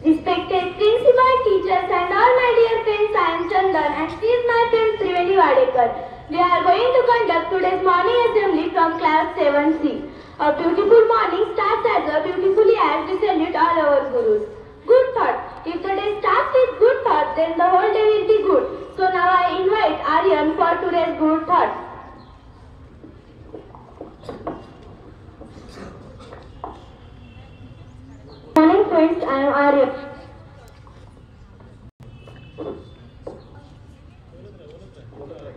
Respected principal, teachers and all my dear friends, I am Chandan and she is my friend Triveni Wadekar. We are going to conduct today's morning assembly from class 7C. A beautiful morning starts as a beautifully as we salute all our gurus. Good thought. If the day starts with good thought, then the whole day will be good. So now I invite Aryan for today's good thought. Good morning friends, I am Aryan.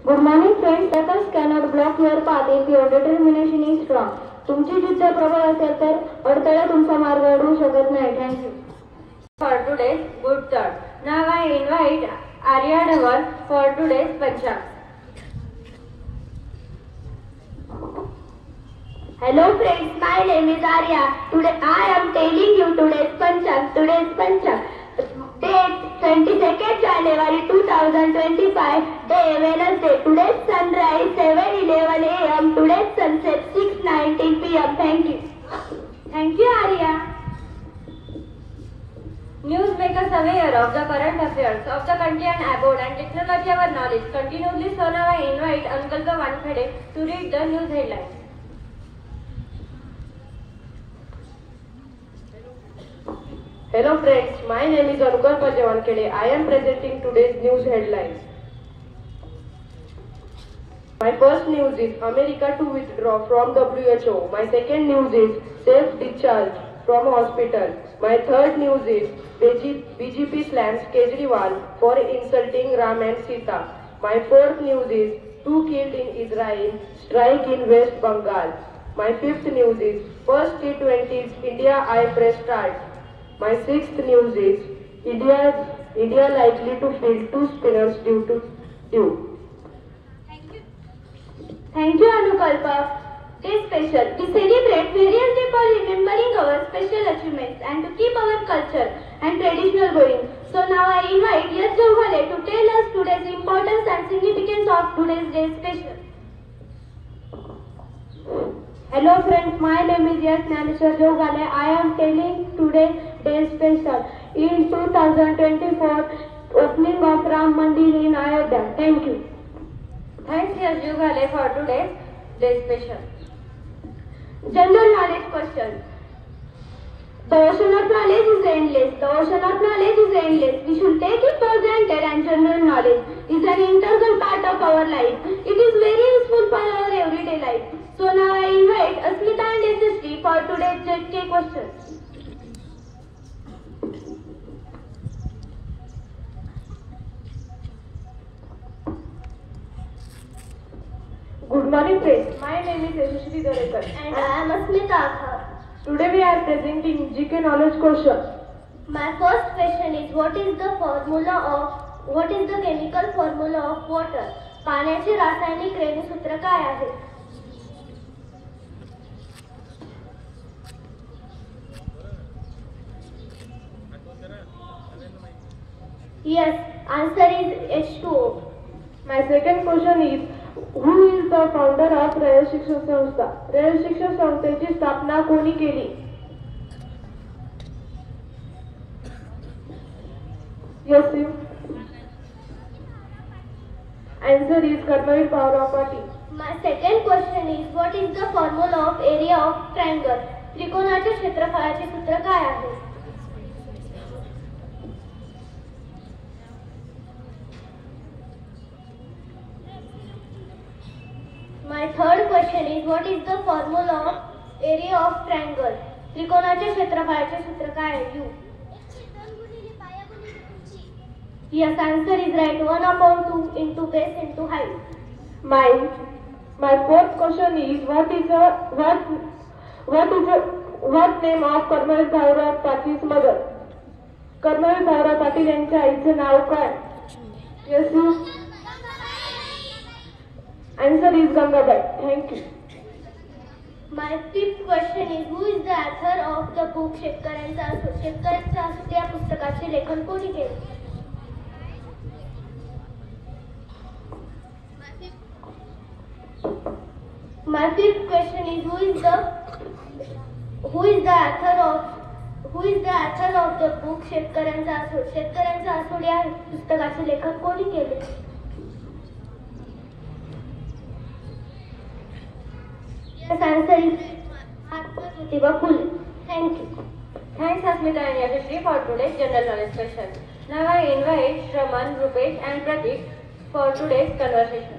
Good morning friends, letters cannot block your path if your determination is strong. तुमची जिद्द प्रबळ असेल तर अडथळा तुमचा मार्ग अडवू शकत नाही. Thank you. For today's good thought. Now I invite Arya Dhawan for today's Pancham. Hello friends, my name is Arya. Today I am telling you today's Pancham. Today's Pancham. Date 22nd January 2025. Day Wednesday. Today's sunrise 7:11 a.m. Today's sunset 6:19 p.m. Thank you. Thank you Arya. News make us aware of the current affairs of the country and abroad and technology our knowledge continuously. So now I invite Uncle Wankhede to read the news headlines. Hello friends, my name is Anukalpa Wankhede. I am presenting today's news headlines. My first news is America to withdraw from WHO. My second news is safe discharge from hospital. My third news is BJP slams Kejriwal for insulting Ram and Sita. My fourth news is 2 killed in Israel strike in West Bengal. My fifth news is first T20s India I press start. My sixth news is India likely to field 2 spinners due to due. Thank you Anukalpa. Day special. We celebrate various days for remembering our special achievements and to keep our culture and traditional going. So now I invite Yash Jaughale to tell us today's importance and significance of today's day special. Hello friends, my name is Yash Naneshwar Jaughale. I am telling today's day special. In 2024, opening of Ram Mandir in Ayodhya. Thank you. Thanks Yash Jaughale for today's day special. General knowledge question. The ocean of knowledge is endless. The ocean of knowledge is endless. We should take it for granted and general knowledge is an integral part of our life. It is very useful for our everyday life. So now I invite Asmita and SST for today's JK questions. Good morning friends, my name is Yashashree Dharekar. And I am Asmita Akhar. Today we are presenting GK knowledge question. My first question is what is the chemical formula of water? पाण्याचे रासायनिक रेणूसूत्र काय आहे? Yes, answer is H2O. My second question is who is the founder of Rayat शिक्षण संस्था? रयत शिक्षण संस्थेची स्थापना कोणी केली? Yes, you. Answer is Karmavir Paula Patil. My second question is what is the formula of area of triangle? त्रिकोणाच्या क्षेत्रफळाचे सूत्र काय आहे? My third question is what is the formula of area of triangle? त्रिकोणाच्या क्षेत्रफळाचे सूत्र काय आहे? U. Yes, answer is right. 1/2 into base into height. My fourth question is what name of Karmavir Bhaurao Patil's mother? Karmavir Bhaurao Patil यांच्या आईचे नाव काय? Yes, you. Answer is Gangabai. Thank you. My fifth question is who is the author of the book शेतकऱ्यांचा असू या पुस्तकाचे लेखन कोणी केले? My fifth question is who is the author who is the author of the book शेतकऱ्यांचा आसूड? शेतकऱ्यांचा आसूड या पुस्तकाचे लेखन कोणी केले? Yes, answer is Mahatma Jyotiba Phule. Thank you. Thanks Asmita and Yashashree for today's general knowledge question. Now I invite Shraman, Rupesh and Pratik for today's conversation.